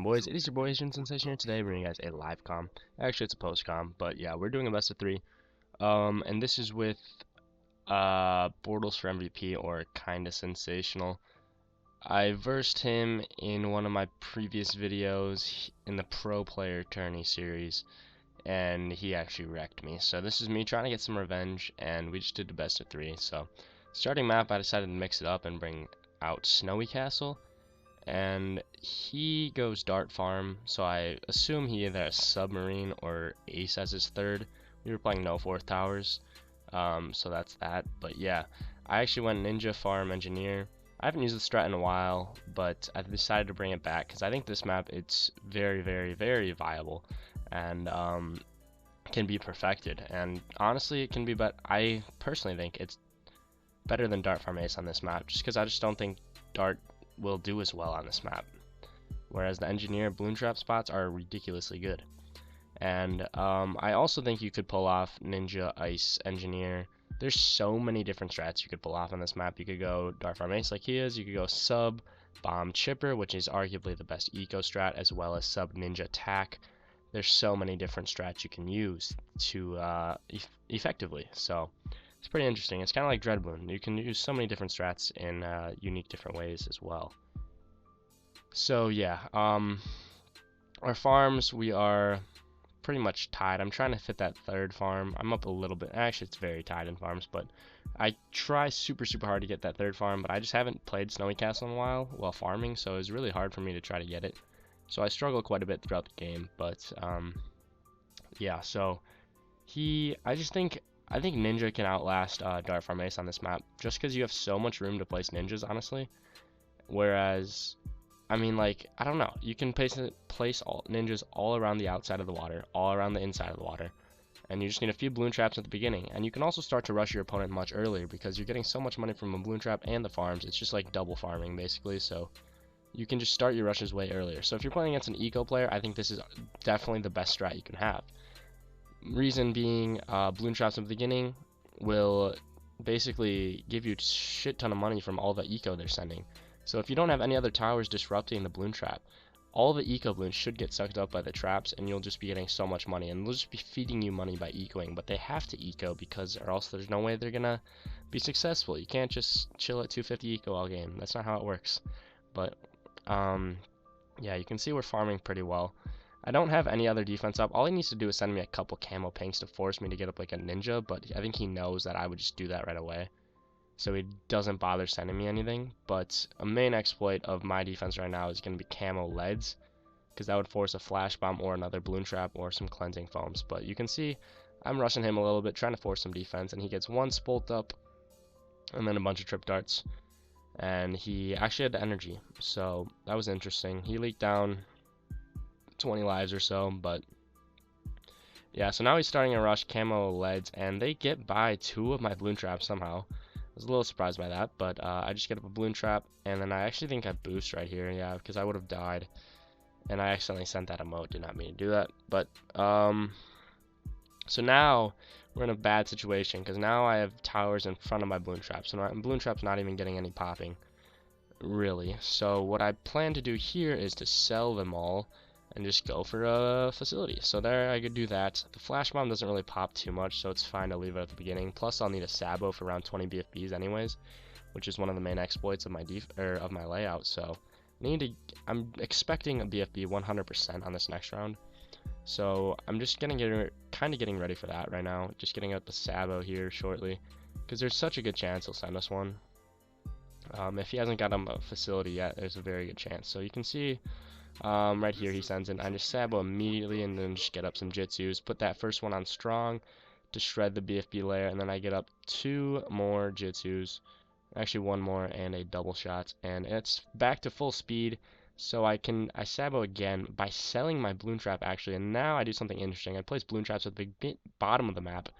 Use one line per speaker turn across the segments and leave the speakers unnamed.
on, boys? It is your boy Asian Sensation here. Today we're bringing you guys a live comm. Actually, it's a post comm, but yeah, we're doing a best of 3. And this is with Bortles for MVP, or kinda sensational. I versed him in one of my previous videos in the Pro Player Tourney series, and he actually wrecked me. So this is me trying to get some revenge, and we just did the best of 3. So starting map, I decided to mix it up and bring out Snowy Castle. And he goes Dart Farm, so I assume he either has Submarine or Ace as his third. We were playing no 4th towers, so that's that. But yeah, I actually went Ninja Farm Engineer. I haven't used the strat in a while, but I decided to bring it back because I think this map, it's very, very, very viable and can be perfected. And honestly, it can be, but I personally think it's better than Dart Farm Ace on this map, just because I just don't think Dart will do as well on this map, whereas the engineer balloon trap spots are ridiculously good. And I also think you could pull off ninja ice engineer. There's so many different strats you could pull off on this map. You could go Dart Farm Ace like he is, you could go sub bomb chipper, which is arguably the best eco strat, as well as sub ninja attack. There's so many different strats you can use to effectively, so it's pretty interesting. It's kind of like Dread Bloon. You can use so many different strats in unique different ways as well. So yeah, our farms, we are pretty much tied. I'm trying to fit that 3rd farm. I'm up a little bit. Actually, it's very tied in farms, but I try super hard to get that 3rd farm, but I just haven't played Snowy Castle in a while farming, so it's really hard for me to try to get it. So I struggle quite a bit throughout the game, but yeah, so I think Ninja can outlast Dart Farm Ace on this map, just because you have so much room to place ninjas, honestly. Whereas, I mean, like, I don't know, you can place all ninjas all around the outside of the water, all around the inside of the water, and you just need a few balloon traps at the beginning. And you can also start to rush your opponent much earlier, because you're getting so much money from a balloon trap and the farms. It's just like double farming, basically, so you can just start your rushes way earlier. So if you're playing against an eco player, I think this is definitely the best strat you can have. Reason being, balloon traps at the beginning will basically give you a shit ton of money from all the eco they're sending. So if you don't have any other towers disrupting the balloon trap, all the eco balloons should get sucked up by the traps, and you'll just be getting so much money, and they'll just be feeding you money by ecoing. But they have to eco, because or else there's no way they're gonna be successful. You can't just chill at 250 eco all game. That's not how it works. But yeah, you can see we're farming pretty well. I don't have any other defense up. All he needs to do is send me a couple camo pinks to force me to get up like a ninja, but I think he knows that I would just do that right away, so he doesn't bother sending me anything. But a main exploit of my defense right now is going to be camo leads, because that would force a flash bomb or another balloon trap or some cleansing foams. But you can see I'm rushing him a little bit, trying to force some defense, and he gets one spolt up and then a bunch of trip darts, and he actually had energy, so that was interesting. He leaked down 20 lives or so, but yeah, so now he's starting a rush camo leads, and they get by 2 of my balloon traps somehow. I was a little surprised by that, but I just get up a balloon trap, and then I actually think I boost right here, yeah, because I would have died, and I accidentally sent that emote. Did not mean to do that. But so now we're in a bad situation, because now I have towers in front of my balloon traps, and my balloon trap's not even getting any popping, really. So what I plan to do here is to sell them all and just go for a facility. So there, I could do that. The flash bomb doesn't really pop too much, so it's fine to leave it at the beginning. Plus, I'll need a sabo for around 20 BFBs anyways, which is one of the main exploits of my of my layout. So I'm expecting a BFB 100% on this next round. So I'm just kind of getting ready for that right now. Just getting up the sabo here shortly, because there's such a good chance he'll send us one. If he hasn't got him a facility yet, there's a very good chance. So you can see right here he sends in. I just sabo immediately, and then just get up some jitsus, put that first one on strong to shred the BFB layer, and then I get up 2 more jitsus, actually 1 more, and a double shot, and it's back to full speed. So I sabo again by selling my balloon trap, actually, and now I do something interesting. I place balloon traps at the bottom of the map,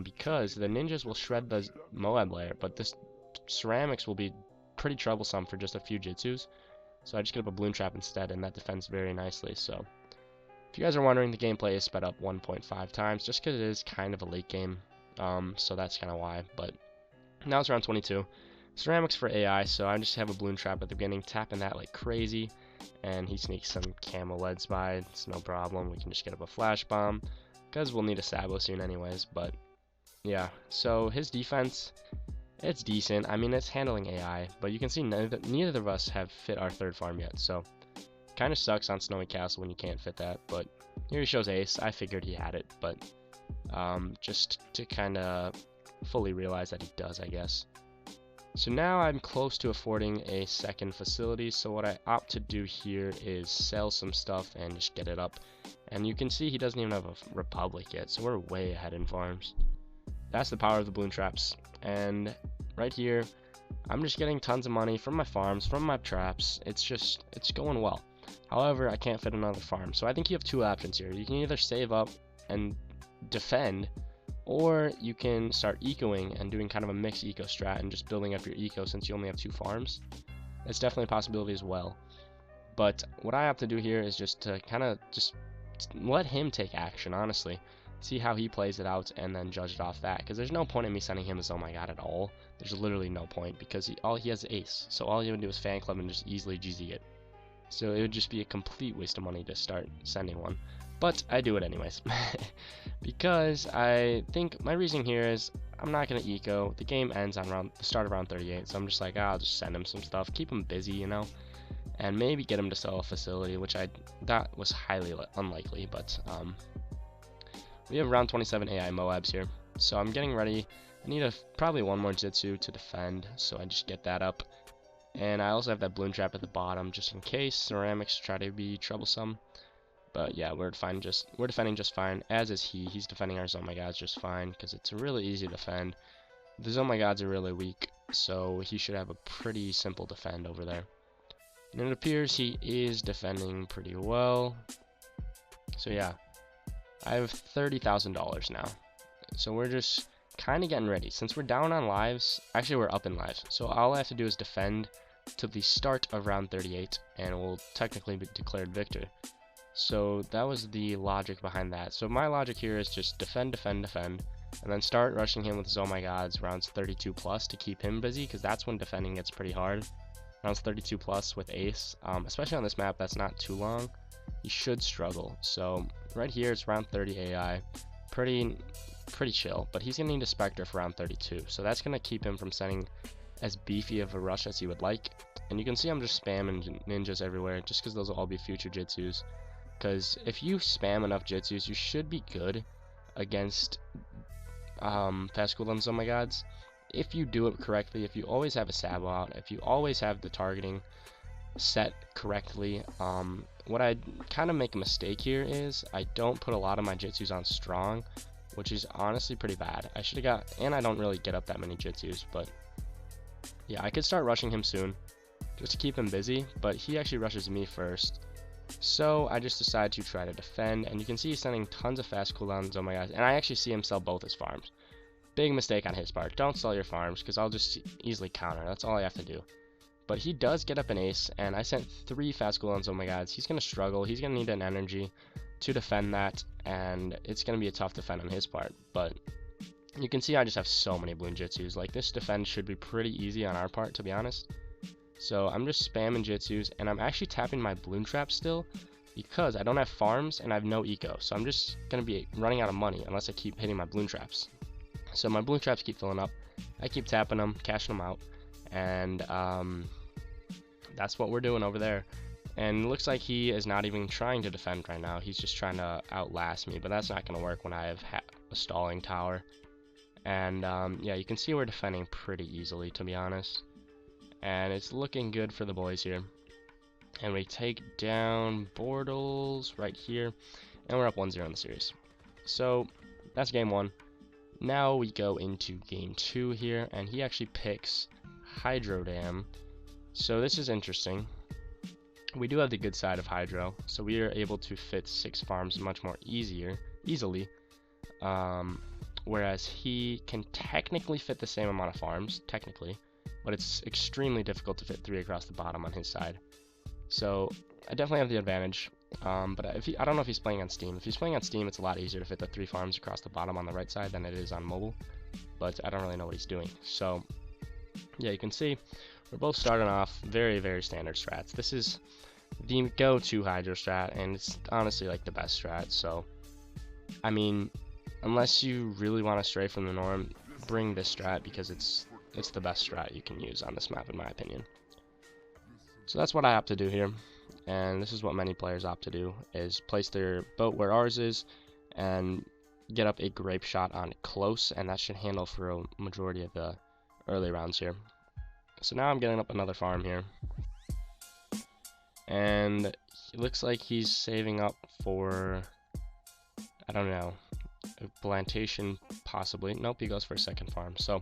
because the ninjas will shred the Moab layer, but this ceramics will be pretty troublesome for just a few jitsus. So I just get up a balloon trap instead, and that defends very nicely. So if you guys are wondering, the gameplay is sped up 1.5 times, just because it is kind of a late game. So that's kind of why. But now it's around 22. Ceramics for AI, so I just have a balloon trap at the beginning, tapping that like crazy. and he sneaks some camo leads by. It's no problem. We can just get up a flash bomb because we'll need a Sabo soon anyways. But yeah, so his defense, it's decent. I mean, it's handling AI, but you can see neither of us have fit our third farm yet. So kind of sucks on Snowy Castle when you can't fit that. But here he shows ace. I figured he had it, but just to kind of fully realize that he does, I guess. So now I'm close to affording a second facility, so what I opt to do here is sell some stuff and just get it up. And you can see he doesn't even have a Republic yet, so we're way ahead in farms. That's the power of the Bloon traps. And right here, I'm just getting tons of money from my farms, from my traps. It's going well. However, I can't fit another farm, so I think you have two options here. You can either save up and defend, or you can start ecoing and doing kind of a mixed eco strat and just building up your eco since you only have two farms. That's definitely a possibility as well. But what I have to do here is just to kind of just let him take action, honestly. See how he plays it out and then judge it off that. Because there's no point in me sending him as oh my god at all. There's literally no point because all he has ace. So all he would do is fan club and just easily GZ it. So it would just be a complete waste of money to start sending one. But I do it anyways. Because I think my reasoning here is I'm not going to eco. The game ends on the start of round 38. So I'm just like, I'll just send him some stuff. Keep him busy, you know. And maybe get him to sell a facility, which that was highly unlikely. But we have round 27 AI Moabs here. So I'm getting ready. I need probably one more Jitsu to defend. So I just get that up. And I also have that Bloon trap at the bottom just in case ceramics try to be troublesome. But yeah, we're defending just fine, as is he. He's defending our Zoma Gods just fine, because it's really easy to defend. The Zoma Gods are really weak, so he should have a pretty simple defend over there. And it appears he is defending pretty well. So yeah, I have $30,000 now. So we're just kind of getting ready. Since we're down on lives, actually we're up in lives. So all I have to do is defend to the start of round 38, and we'll technically be declared victor. So that was the logic behind that. So my logic here is just defend, defend, defend, and then start rushing him with Zoma Gods rounds 32 plus to keep him busy, because that's when defending gets pretty hard. Rounds 32 plus with ace, especially on this map that's not too long, you should struggle. So right here it's round 30 AI, pretty chill, but he's gonna need a Spectre for round 32, so that's gonna keep him from sending as beefy of a rush as he would like. And you can see I'm just spamming ninjas everywhere, just because those will all be future Jitsus. Because if you spam enough Jitsus, you should be good against fast cooldown Zoma Gods. If you do it correctly, if you always have a Sabo out, if you always have the targeting set correctly. What I kind of make a mistake here is I don't put a lot of my Jitsus on strong, which is honestly pretty bad. I should have got, and I don't really get up that many Jitsus, but yeah, I could start rushing him soon just to keep him busy, but he actually rushes me first. So I just decided to try to defend, and you can see he's sending tons of fast cooldowns. Oh my gosh, and I actually see him sell both his farms. Big mistake on his part. Don't sell your farms, because I'll just easily counter. That's all I have to do. But he does get up an ace, and I sent 3 fast cooldowns. Oh my god, he's going to struggle. He's going to need an energy to defend that, and it's going to be a tough defend on his part. But you can see I just have so many Bloon Jitsus. Like, this defense should be pretty easy on our part, to be honest. So I'm just spamming Jitsus, and I'm actually tapping my Bloon trap still because I don't have farms and I have no eco. So I'm just going to be running out of money unless I keep hitting my Bloon traps. So my Bloon traps keep filling up. I keep tapping them, cashing them out, and that's what we're doing over there. And it looks like he is not even trying to defend right now. He's just trying to outlast me, but that's not going to work when I have a stalling tower. And yeah, you can see we're defending pretty easily, to be honest. And it's looking good for the boys here. And we take down Bortles right here, and we're up 1-0 in the series. So that's game 1. Now we go into game 2 here, and he actually picks Hydro Dam. So this is interesting. We do have the good side of Hydro, so we are able to fit 6 farms much more easily. Whereas he can technically fit the same amount of farms, technically, but it's extremely difficult to fit 3 across the bottom on his side. So I definitely have the advantage. But I don't know if he's playing on Steam. If he's playing on Steam, it's a lot easier to fit the 3 farms across the bottom on the right side than it is on mobile. But I don't really know what he's doing. So yeah, you can see we're both starting off very, very standard strats. This is the go-to hydro strat, and it's honestly like the best strat. So I mean, unless you really want to stray from the norm, bring this strat because it's the best strat you can use on this map in my opinion. So that's what I opt to do here, and this is what many players opt to do, is place their boat where ours is and get up a grape shot on close, and that should handle for a majority of the early rounds here. So now I'm getting up another farm here, and it looks like he's saving up for, I don't know, a plantation possibly. Nope, he goes for a second farm. So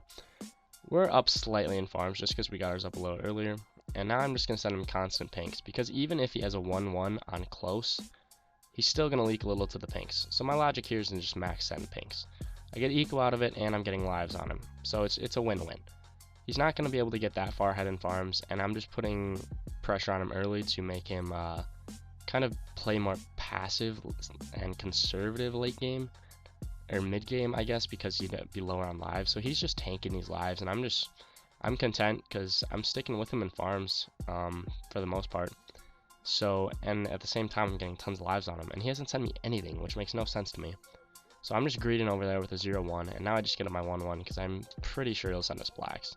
we're up slightly in farms just because we got ours up a little earlier. And now I'm just going to send him constant pinks, because even if he has a 1-1 on close, he's still going to leak a little to the pinks. So my logic here is to just max send pinks. I get eco out of it, and I'm getting lives on him. So it's a win-win. He's not going to be able to get that far ahead in farms, and I'm just putting pressure on him early to make him kind of play more passive and conservative late game, or mid game, I guess, because he'd be lower on lives. So he's just tanking these lives, and I'm content because I'm sticking with him in farms for the most part. So, and at the same time, I'm getting tons of lives on him, and he hasn't sent me anything, which makes no sense to me. So I'm just greeting over there with a 0-1, and now I just get up my 1-1 because I'm pretty sure he'll send us blacks.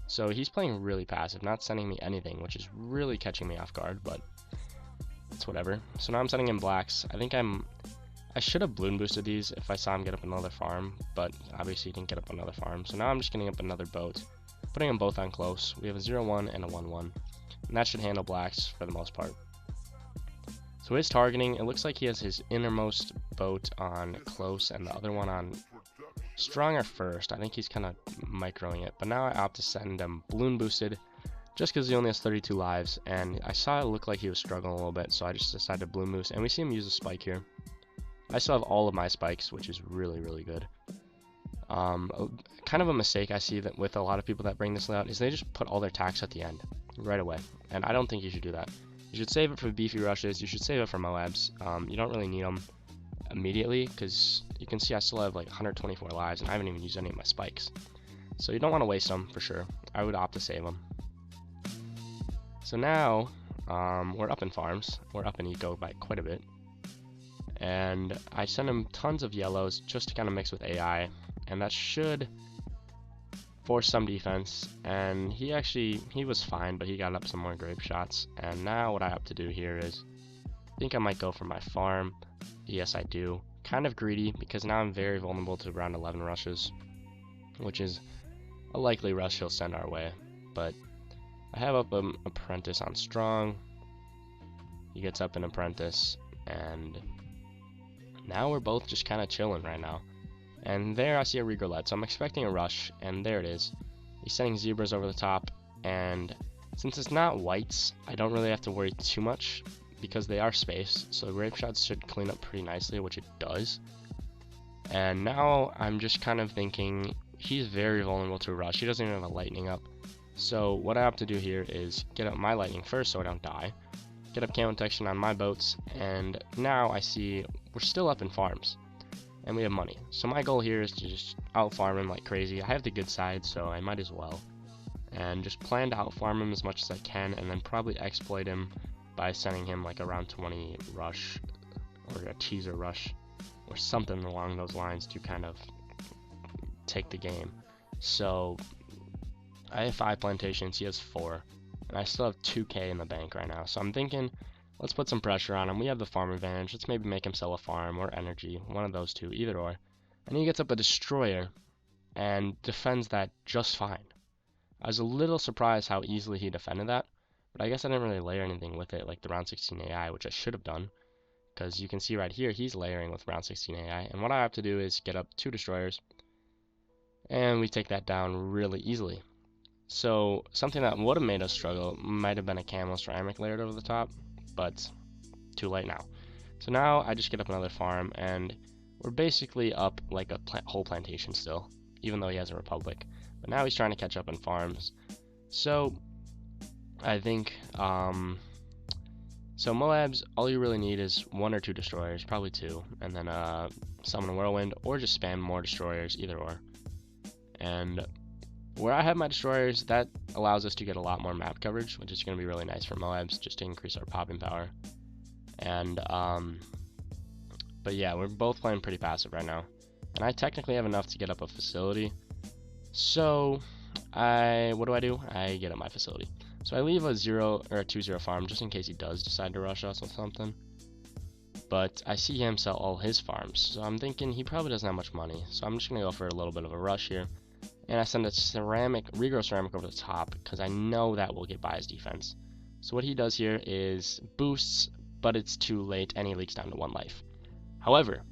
So he's playing really passive, not sending me anything, which is really catching me off guard, but it's whatever. So now I'm sending him blacks. I should have balloon boosted these if I saw him get up another farm, but obviously he didn't get up another farm. So now I'm just getting up another boat, putting them both on close. We have a 0-1 and a 1-1, and that should handle blacks for the most part. So his targeting, it looks like he has his innermost boat on close and the other one on strong or first. I think he's kind of microing it, but now I opt to send him balloon boosted just because he only has 32 lives, and I saw it look like he was struggling a little bit, so I just decided to balloon boost, and we see him use a spike here. I still have all of my spikes, which is really, really good. Kind of a mistake I see that with a lot of people that bring this layout is they just put all their tax at the end right away, and I don't think you should do that. You should save it for beefy rushes. You should save it for Moabs. You don't really need them immediately because you can see I still have like 124 lives and I haven't even used any of my spikes. So you don't want to waste them for sure. I would opt to save them. So now we're up in farms. We're up in eco by quite a bit. And I send him tons of yellows just to kind of mix with AI, and that should force some defense. And he was fine, but he got up some more grape shots. And now what I have to do here is, I think I might go for my farm. Yes, I do. Kind of greedy because now I'm very vulnerable to round 11 rushes, which is a likely rush he'll send our way. But I have up an apprentice on strong. He gets up an apprentice, and now we're both just kind of chilling right now. And there I see a regolette, so I'm expecting a rush, and there it is. He's sending zebras over the top, and since it's not whites, I don't really have to worry too much because they are spaced, so grape shots should clean up pretty nicely, which it does. And now I'm just kind of thinking he's very vulnerable to a rush. He doesn't even have a lightning up. So what I have to do here is get up my lightning first so I don't die, get up camo detection on my boats, and now I see we're still up in farms and we have money. So my goal here is to just out farm him like crazy. I have the good side, so I might as well, and just plan to out farm him as much as I can, and then probably exploit him by sending him like a round 20 rush or a teaser rush or something along those lines to kind of take the game. So I have 5 plantations, he has 4, and I still have 2k in the bank right now. So I'm thinking, let's put some pressure on him. We have the farm advantage. Let's maybe make him sell a farm or energy, one of those two, either or. And he gets up a destroyer and defends that just fine. I was a little surprised how easily he defended that, but I guess I didn't really layer anything with it like the round 16 AI, which I should have done, because you can see right here he's layering with round 16 AI, and what I have to do is get up 2 destroyers, and we take that down really easily. So something that would have made us struggle might have been a camo ceramic layered over the top, but too late now. So now I just get up another farm, and we're basically up like a whole plantation still, even though he has a republic. But now he's trying to catch up in farms. So I think, so Moabs, all you really need is 1 or 2 destroyers, probably 2, and then summon a whirlwind, or just spam more destroyers, either or. And where I have my destroyers, that allows us to get a lot more map coverage, which is going to be really nice for Moabs, just to increase our popping power. And but yeah, we're both playing pretty passive right now, and I technically have enough to get up a facility. So what do? I get up my facility. So I leave a 0 or a 2-0 farm just in case he does decide to rush us with something. But I see him sell all his farms, so I'm thinking he probably doesn't have much money. So I'm just gonna go for a little bit of a rush here, and I send a regrow ceramic over the top because I know that will get by his defense. So what he does here is boosts, but it's too late, and he leaks down to 1 life. However,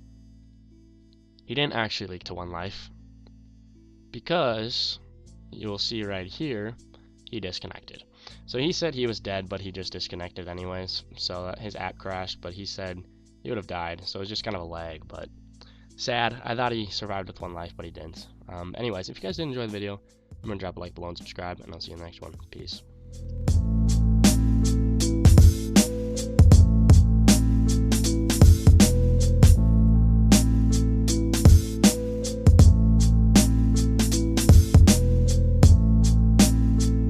he didn't actually leak to 1 life, because you will see right here, he disconnected. So he said he was dead, but he just disconnected anyways. So his app crashed, but he said he would have died. So it was just kind of a lag, but sad. I thought he survived with 1 life, but he didn't. Anyways, if you guys did enjoy the video, remember to drop a like below and subscribe, and I'll see you in the next one. Peace.